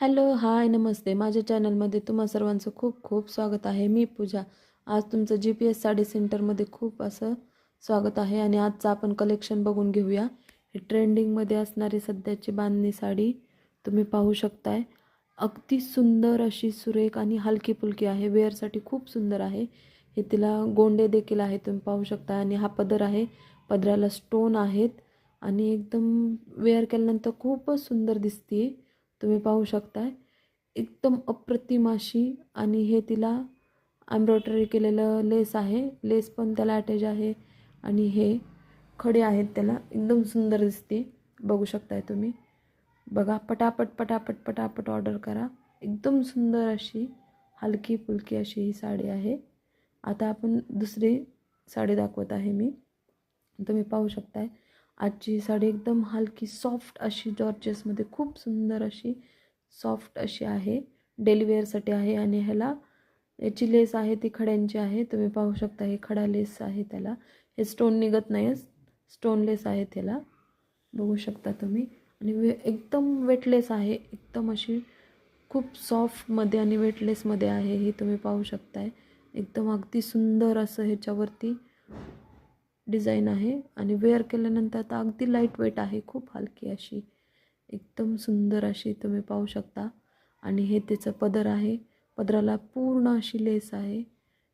Hello, हाय, नमस्ते. माझ्या चॅनलमध्ये तुम्हा सर्वांचं खूप खूप स्वागत आहे. मी पूजा. आज तुमचं GPS साडी सेंटरमध्ये खूप असं स्वागत आहे आणि आजचं आपण कलेक्शन बघून घेऊया. हे ट्रेंडिंगमध्ये असणारी सध्याची बांधणी साडी तुम्ही पाहू शकताय. अगदी सुंदर अशी सुरेख आणि हलकी फुलकी आहे. वेअरसाठी खूप सुंदर आहे. हे तिला गोंडे देखील आहे, तुम्ही पाहू शकता. आणि हा पदर आहे, पदराला स्टोन आहेत आणि एकदम वेअर केल्यानंतर खूपच सुंदर दिसते. तुम्ही पाहू शकताय एकदम अप्रतिम अशी. आणि हे तिला एम्ब्रॉयडरी केलेलं लेस आहे, लेस पण त्याला अटॅच आहे आणि हे खडे आहेत, त्याला एकदम सुंदर दिसते. बघू शकताय तुम्ही. बघा, पटापट पटापट पटापट ऑर्डर करा. एकदम सुंदर अशी हलकी फुलकी अशी ही साडी आहे. आता आपण दुसरी साडी दाखवत आहे मी. तुम्ही पाहू शकताय आजची साडी एकदम हलकी सॉफ्ट अशी जॉर्जेसमध्ये खूप सुंदर अशी सॉफ्ट अशी आहे. डेली वेअरसाठी आहे आणि ह्याला याची लेस आहे ती खड्यांची आहे. तुम्ही पाहू शकता हे खडा लेस आहे, त्याला हे स्टोन निघत नाही, स्टोन लेस आहे त्याला. बघू शकता तुम्ही. आणि एकदम वेटलेस आहे, एकदम अशी खूप सॉफ्टमध्ये आणि वेटलेसमध्ये आहे ही. तुम्ही पाहू शकताय एकदम अगदी सुंदर असं ह्याच्यावरती डिझाईन आहे. आणि वेअर केल्यानंतर आता अगदी लाईट वेट आहे, खूप हलकी अशी, एकदम सुंदर अशी तुम्ही पाहू शकता. आणि हे त्याचं पदर आहे, पदराला पूर्ण अशी लेस आहे,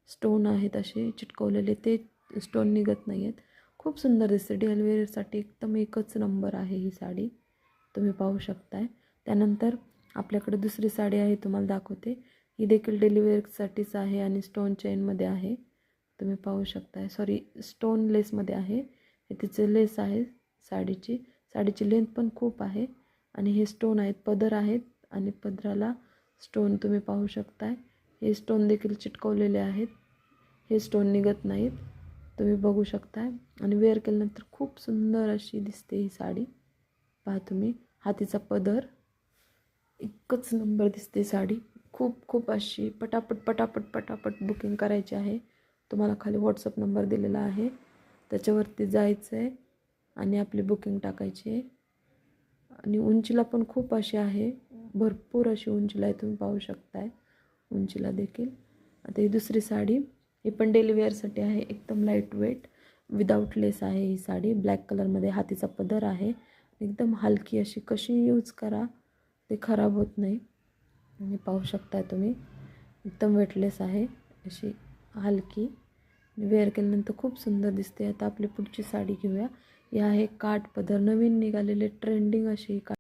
स्टोन आहेत असे चिटकवलेले, ते स्टोन निघत नाही आहेत. खूप सुंदर दिसते. डेली वेअरसाठी एकदम एकच नंबर आहे ही साडी, तुम्ही पाहू शकताय. त्यानंतर आपल्याकडे दुसरी साडी आहे, तुम्हाला दाखवते. ही देखील डेली वेअरसाठीच आहे आणि स्टोन चेनमध्ये आहे. तुम्ही पाहू शकताय, सॉरी, स्टोन लेसमध्ये आहे. हे तिचे लेस आहे साडीची. साडीची लेंथ पण खूप आहे आणि हे स्टोन आहेत, पदर आहेत आणि पदराला स्टोन तुम्ही पाहू शकताय. हे स्टोन देखील चिटकवलेले आहेत, हे स्टोन निघत नाहीत, तुम्ही बघू शकताय. आणि वेअर केल्यानंतर खूप सुंदर अशी दिसते ही साडी. पहा तुम्ही, हा तिचा पदर, एकच नंबर दिसते साडी. खूप खूप अशी पटापट पटापट पटापट बुकिंग करायची आहे. तुम्हाला खाली व्हॉट्सअप नंबर दिलेला आहे, त्याच्यावरती जायचं आहे आणि आपली बुकिंग टाकायची आहे. आणि उंचीला पण खूप अशी आहे, भरपूर अशी उंचीला आहे, तुम्ही पाहू शकताय उंचीला देखील. आता ही दुसरी साडी, ही पण डेली वेअरसाठी आहे, एकदम लाईट वेट विदाऊट लेस आहे ही साडी. ब्लॅक कलरमध्ये हातीचा पदर आहे, एकदम हलकी अशी, कशी यूज करा ते खराब होत नाही. आणि पाहू शकताय तुम्ही, एकदम वेटलेस आहे अशी हलकी. वेअर केल्यानंतर खूप सुंदर दिसते. आता आपली पुढची साडी घेऊया. ही आहे काठ पदर, नवीन निघालेले ट्रेंडिंग अशी